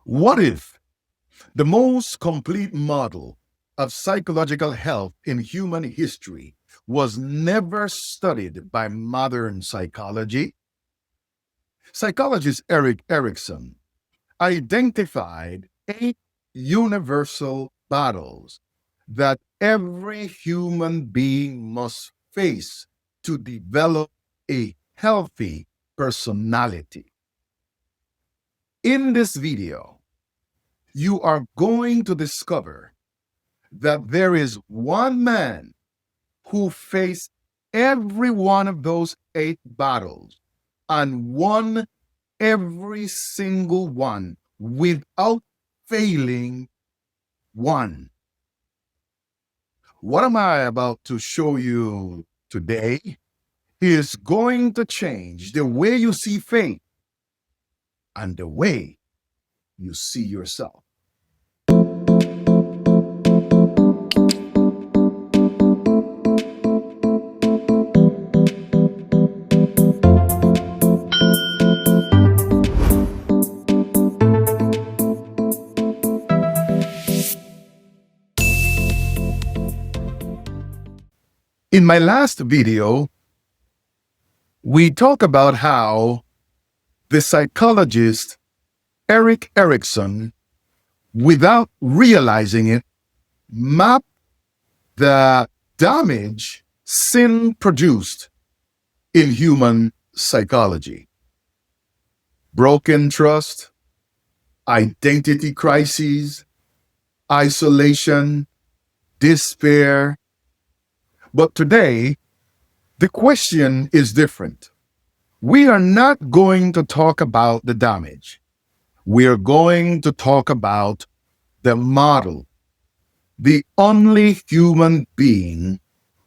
What if the most complete model of psychological health in human history was never studied by modern psychology? Psychologist Erik Erikson identified 8 universal battles that every human being must face to develop a healthy personality. In this video, you are going to discover that there is one man who faced every one of those 8 battles and won every single one without failing one. What am I about to show you today is going to change the way you see faith and the way you see yourself. In my last video, we talked about how the psychologist Erik Erikson, without realizing it, mapped the damage sin produced in human psychology. Broken trust, identity crises, isolation, despair. But today, the question is different. We are not going to talk about the damage. We are going to talk about the model, the only human being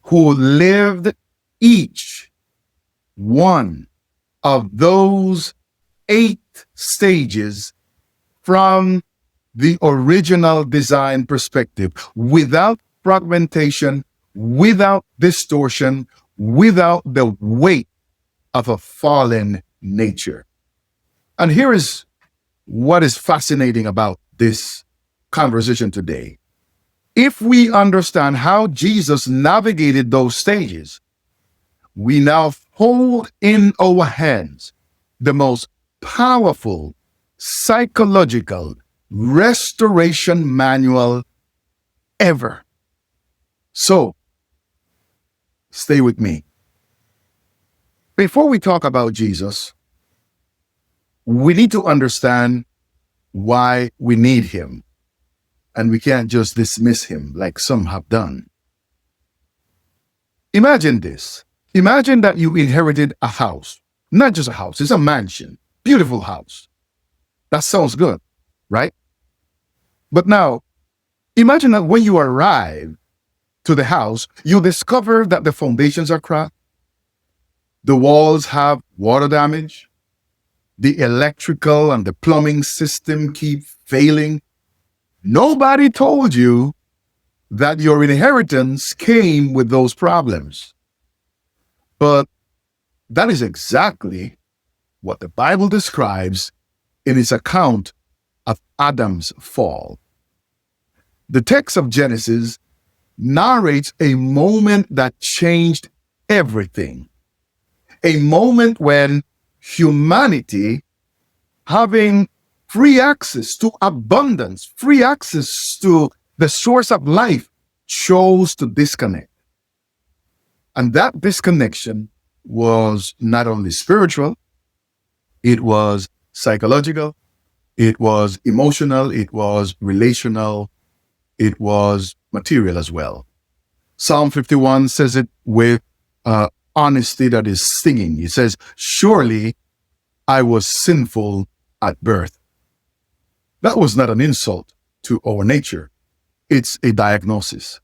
who lived each one of those 8 stages from the original design perspective, without fragmentation, without distortion, without the weight of a fallen nature. And here is what is fascinating about this conversation today. If we understand how Jesus navigated those stages, we now hold in our hands the most powerful psychological restoration manual ever. So, stay with me. Before we talk about Jesus, we need to understand why we need him. And we can't just dismiss him like some have done. Imagine this. Imagine that you inherited a house. Not just a house, it's a mansion. Beautiful house. That sounds good, right? But now, imagine that when you arrive to the house, you discover that the foundations are cracked, the walls have water damage, the electrical and the plumbing system keep failing. Nobody told you that your inheritance came with those problems. But that is exactly what the Bible describes in its account of Adam's fall. The text of Genesis narrates a moment that changed everything. A moment when humanity, having free access to abundance, free access to the source of life, chose to disconnect. And that disconnection was not only spiritual, it was psychological, it was emotional, it was relational, it was material as well. Psalm 51 says it with honesty that is stinging. It says, "Surely I was sinful at birth." That was not an insult to our nature. It's a diagnosis.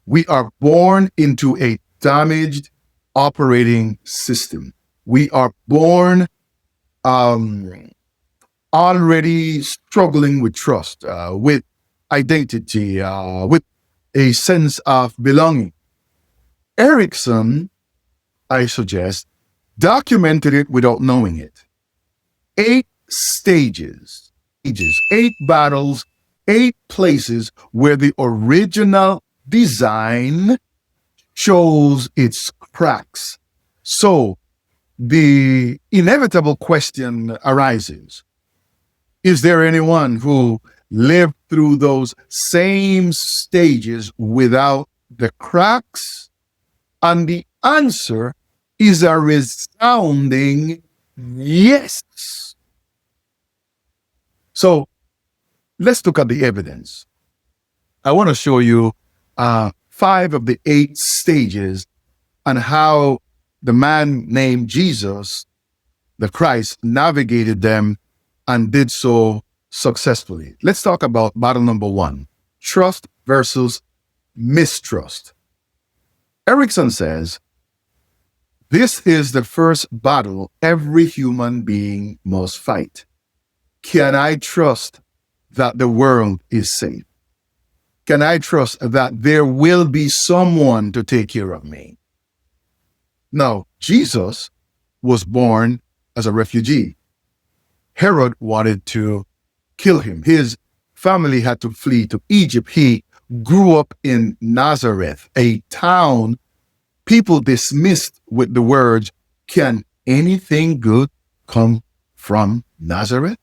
We are born into a damaged operating system. We are born already struggling with trust, with identity, with a sense of belonging. Erikson, I suggest, documented it without knowing it. 8 stages stages, 8 battles, 8 places where the original design shows its cracks. So the inevitable question arises: is there anyone who lived through those same stages without the cracks? And the answer is a resounding yes. So let's look at the evidence. I want to show you 5 of the 8 stages and how the man named Jesus, the Christ, navigated them and did so successfully. Let's talk about battle number 1, trust versus mistrust. Erikson says, this is the first battle every human being must fight. Can I trust that the world is safe? Can I trust that there will be someone to take care of me? Now, Jesus was born as a refugee. Herod wanted to kill him. His family had to flee to Egypt. He grew up in Nazareth, a town people dismissed with the words, can anything good come from Nazareth?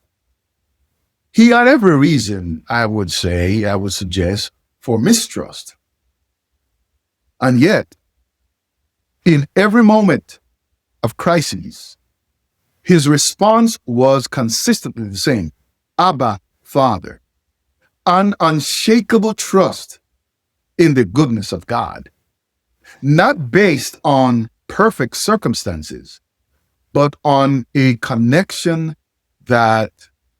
He had every reason, I would suggest, for mistrust. And yet, in every moment of crisis, his response was consistently the same: Abba, Father. An unshakable trust in the goodness of God, not based on perfect circumstances, but on a connection that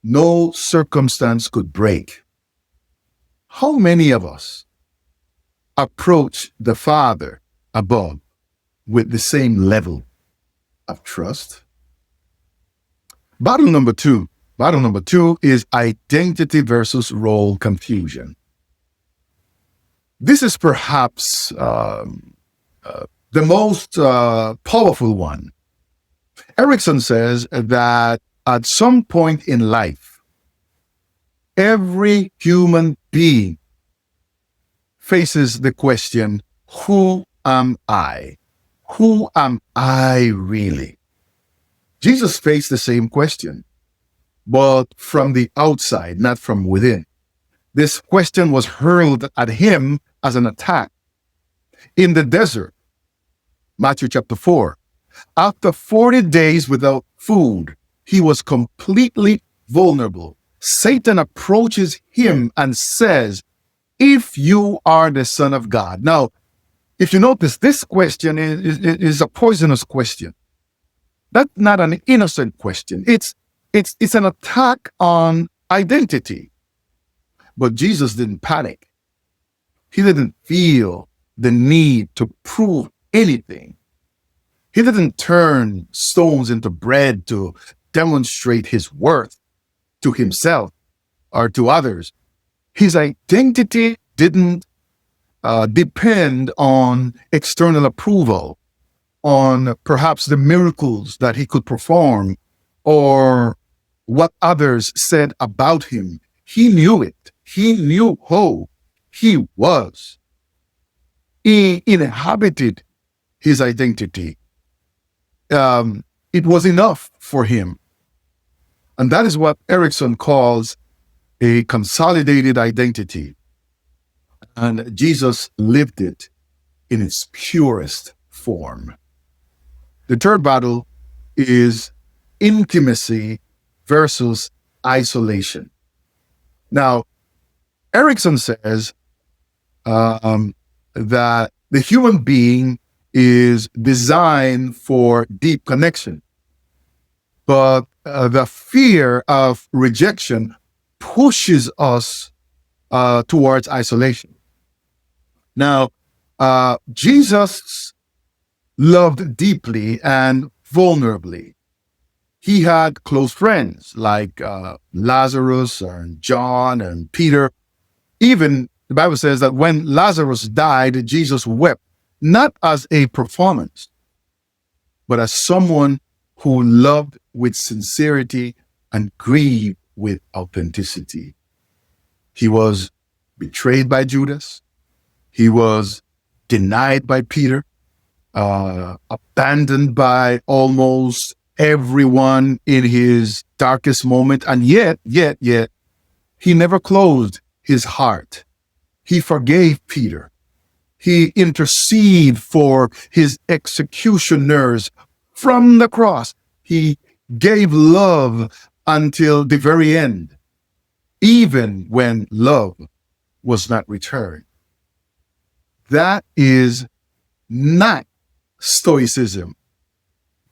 no circumstance could break. How many of us approach the Father above with the same level of trust? Battle number two is identity versus role confusion. This is perhaps the most powerful one. Erikson says that at some point in life, every human being faces the question, who am I? Who am I really? Jesus faced the same question, but from the outside, not from within. This question was hurled at him as an attack. In the desert, Matthew chapter 4, after 40 days without food, he was completely vulnerable. Satan approaches him and says, if you are the Son of God. Now, if you notice, this question is a poisonous question. That's not an innocent question. It's an attack on identity. But Jesus didn't panic. He didn't feel the need to prove anything. He didn't turn stones into bread to demonstrate his worth to himself or to others. His identity didn't depend on external approval, on perhaps the miracles that he could perform or what others said about him. He knew it. He knew who he was. He inhabited his identity. It was enough for him. And that is what Erikson calls a consolidated identity. And Jesus lived it in its purest form. The third battle is intimacy versus isolation. Now, Erikson says that the human being is designed for deep connection, but the fear of rejection pushes us towards isolation. Now, Jesus loved deeply and vulnerably. He had close friends like Lazarus and John and Peter. Even the Bible says that when Lazarus died, Jesus wept, not as a performance, but as someone who loved with sincerity and grieved with authenticity. He was betrayed by Judas. He was denied by Peter, abandoned by almost everyone in his darkest moment. And yet, he never closed his heart. He forgave Peter. He interceded for his executioners from the cross. He gave love until the very end, even when love was not returned. That is not stoicism.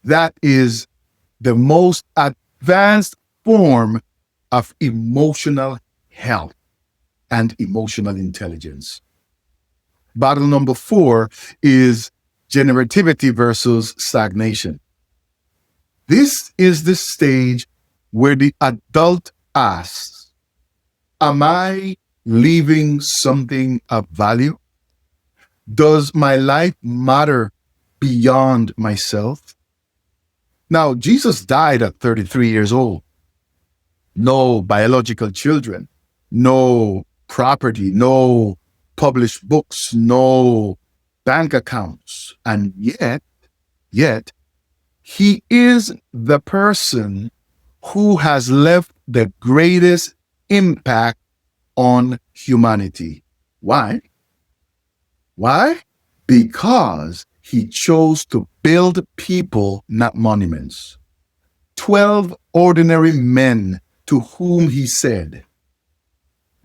That is the most advanced form of emotional health and emotional intelligence. Battle number 4 is generativity versus stagnation. This is the stage where the adult asks, am I leaving something of value? Does my life matter beyond myself? Now, Jesus died at 33 years old. No biological children, no property, no published books, no bank accounts. And yet, he is the person who has left the greatest impact on humanity. Why? Why? Because he chose to build people, not monuments. 12 ordinary men to whom he said,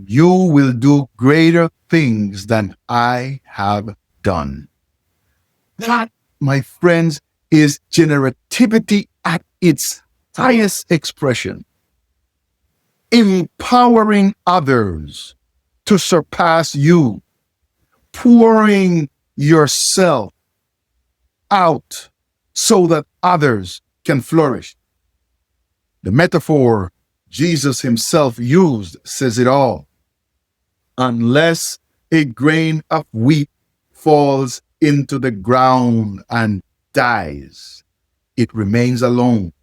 you will do greater things than I have done. That, my friends, is generativity at its highest expression. Empowering others to surpass you, pouring yourself out so that others can flourish. The metaphor Jesus himself used says it all. Unless a grain of wheat falls into the ground and dies, it remains alone.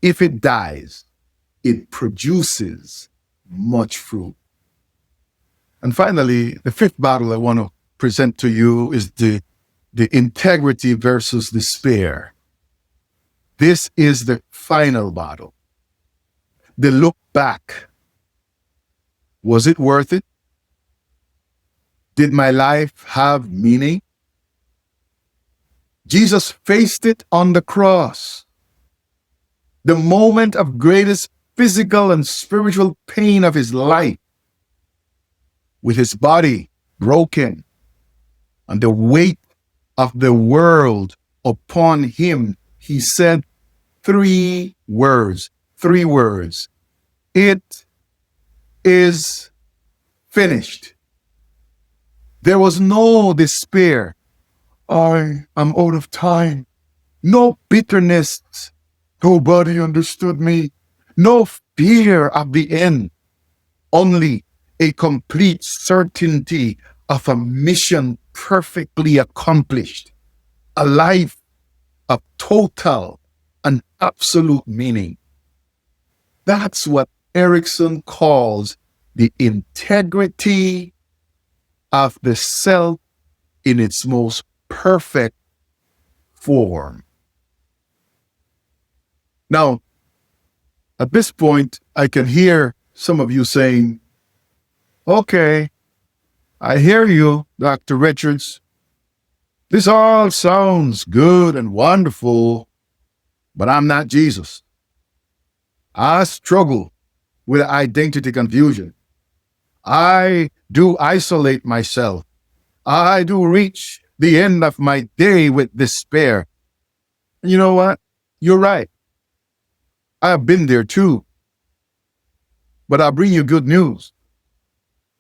If it dies, it produces much fruit. And finally, the 5th battle I want to present to you is the integrity versus despair. This is the final battle. The look back. Was it worth it? Did my life have meaning? Jesus faced it on the cross. The moment of greatest physical and spiritual pain of his life, with his body broken and the weight of the world upon him, he said 3 words. It is finished. There was no despair. I am out of time. No bitterness. Nobody understood me. No fear of the end. Only a complete certainty of a mission perfectly accomplished. A life of total and absolute meaning. That's what Erikson calls the integrity of the self in its most perfect form. Now, at this point, I can hear some of you saying, okay, I hear you, Dr. Richards. This all sounds good and wonderful, but I'm not Jesus. I struggle with identity confusion. I do isolate myself. I do reach the end of my day with despair. And you know what? You're right. I've been there too. But I'll bring you good news.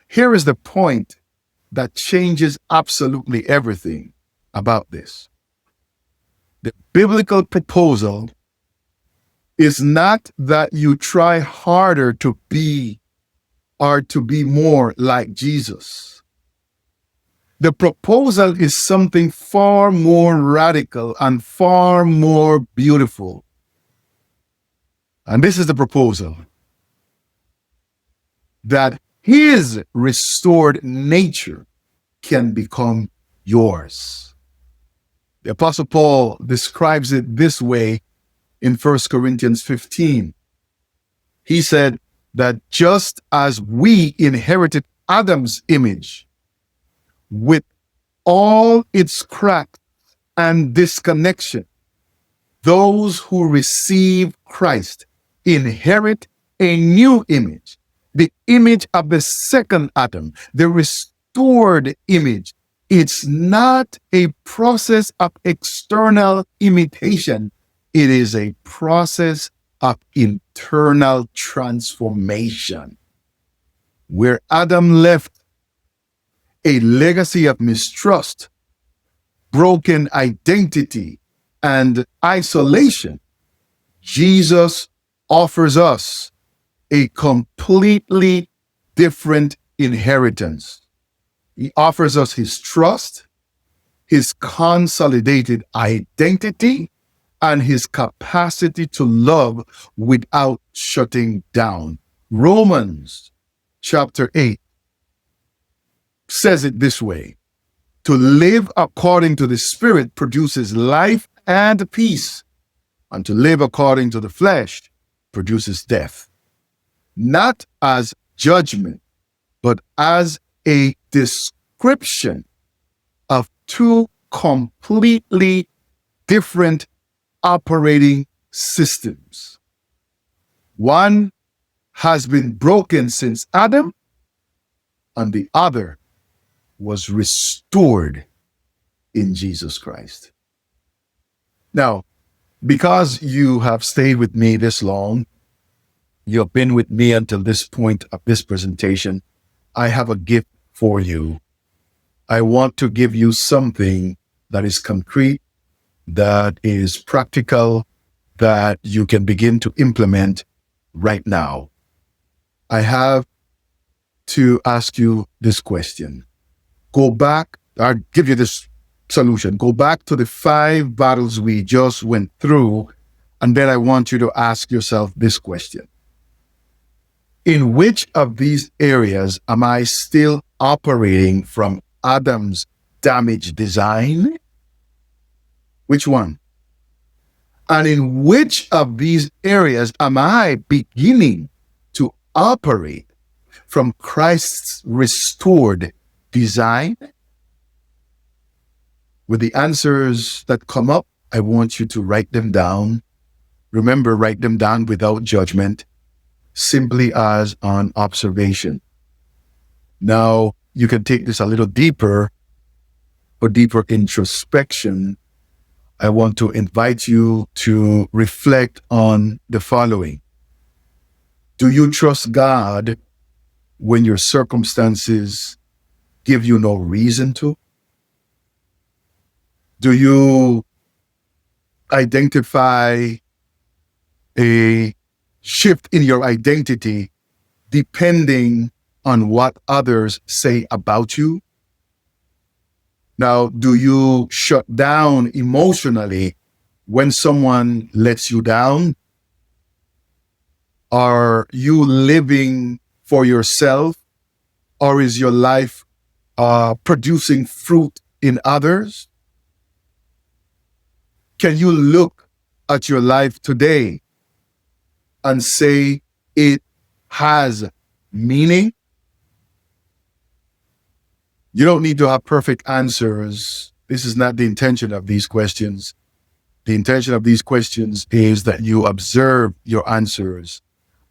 Here is the point that changes absolutely everything about this. The biblical proposal is not that you try harder to be or to be more like Jesus. The proposal is something far more radical and far more beautiful. And this is the proposal. that his restored nature can become yours. The Apostle Paul describes it this way in 1 Corinthians 15. He said that just as we inherited Adam's image with all its cracks and disconnection, those who receive Christ inherit a new image, the image of the second Adam, the restored image. It's not a process of external imitation. It is a process of internal transformation. Where Adam left a legacy of mistrust, broken identity, and isolation, Jesus offers us a completely different inheritance. He offers us his trust, his consolidated identity, and his capacity to love without shutting down. Romans chapter 8 says it this way: to live according to the Spirit produces life and peace, and to live according to the flesh produces death. Not as judgment, but as a description of two completely different operating systems. One has been broken since Adam, and the other was restored in Jesus Christ. Now, because you have stayed with me this long, you have been with me until this point of this presentation, I have a gift for you. I want to give you something that is concrete, that is practical, that you can begin to implement right now. I have to ask you this question. Go back, I'll give you this solution. Go back to the 5 battles we just went through, and then I want you to ask yourself this question. In which of these areas am I still operating from Adam's damaged design? Which one? And in which of these areas am I beginning to operate from Christ's restored design? With the answers that come up, I want you to write them down. Remember, write them down without judgment, simply as an observation. Now, you can take this a little deeper, for deeper introspection. I want to invite you to reflect on the following. Do you trust God when your circumstances give you no reason to? Do you identify a shift in your identity depending on what others say about you? Now, do you shut down emotionally when someone lets you down? Are you living for yourself, or is your life producing fruit in others? Can you look at your life today and say it has meaning? You don't need to have perfect answers. This is not the intention of these questions. The intention of these questions is that you observe your answers.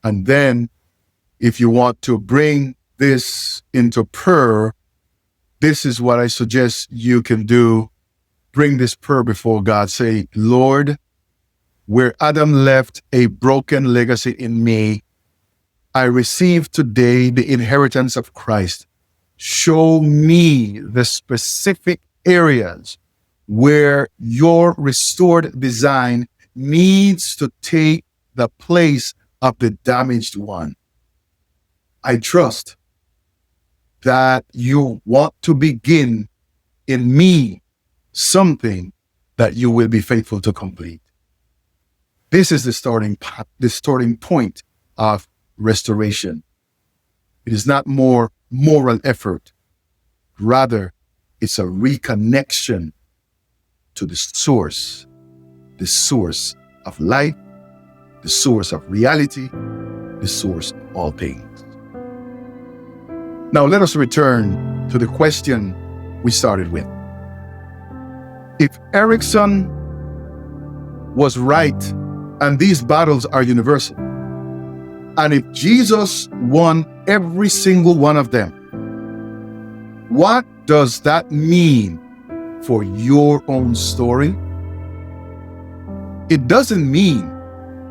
And then, if you want to bring this into prayer, this is what I suggest you can do. Bring this prayer before God. Say, Lord, where Adam left a broken legacy in me, I receive today the inheritance of Christ. Show me the specific areas where your restored design needs to take the place of the damaged one. I trust that you want to begin in me something that you will be faithful to complete. This is the starting point of restoration. It is not more moral effort. Rather, it's a reconnection to the source of life, the source of reality, the source of all things. Now let us return to the question we started with. If Erikson was right and these battles are universal, and if Jesus won every single one of them, what does that mean for your own story? It doesn't mean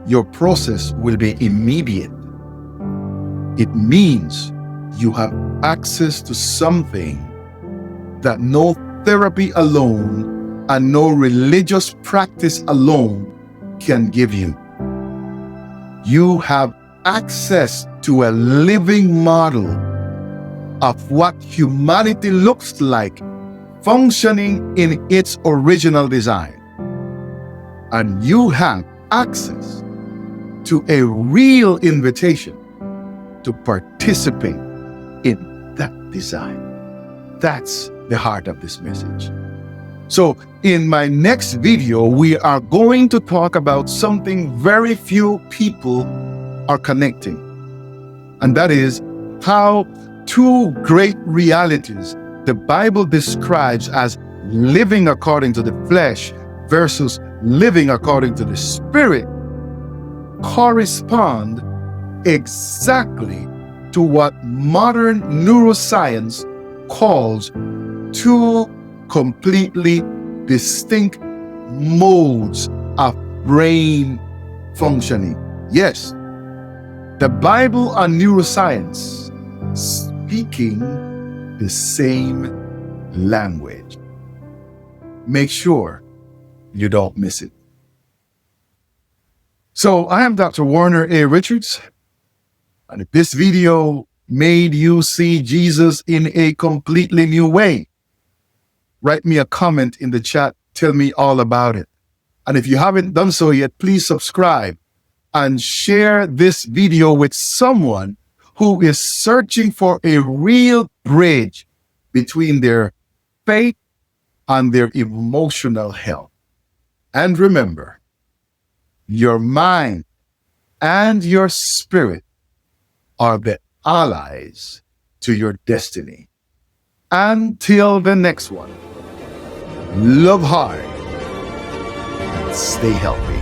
your process will be immediate. It means you have access to something that no therapy alone and no religious practice alone can give you. You have access to a living model of what humanity looks like functioning in its original design. And you have access to a real invitation to participate in that design. That's the heart of this message. So in my next video, we are going to talk about something very few people are connecting. And that is how two great realities the Bible describes as living according to the flesh versus living according to the Spirit correspond exactly to what modern neuroscience calls two completely distinct modes of brain functioning. Yes, the Bible and neuroscience speaking the same language. Make sure you don't miss it. So I am Dr. Warner A. Richards, and if this video made you see Jesus in a completely new way, write me a comment in the chat, tell me all about it. And if you haven't done so yet, please subscribe and share this video with someone who is searching for a real bridge between their faith and their emotional health. And remember, your mind and your spirit are the allies to your destiny. Until the next one, love hard and stay healthy.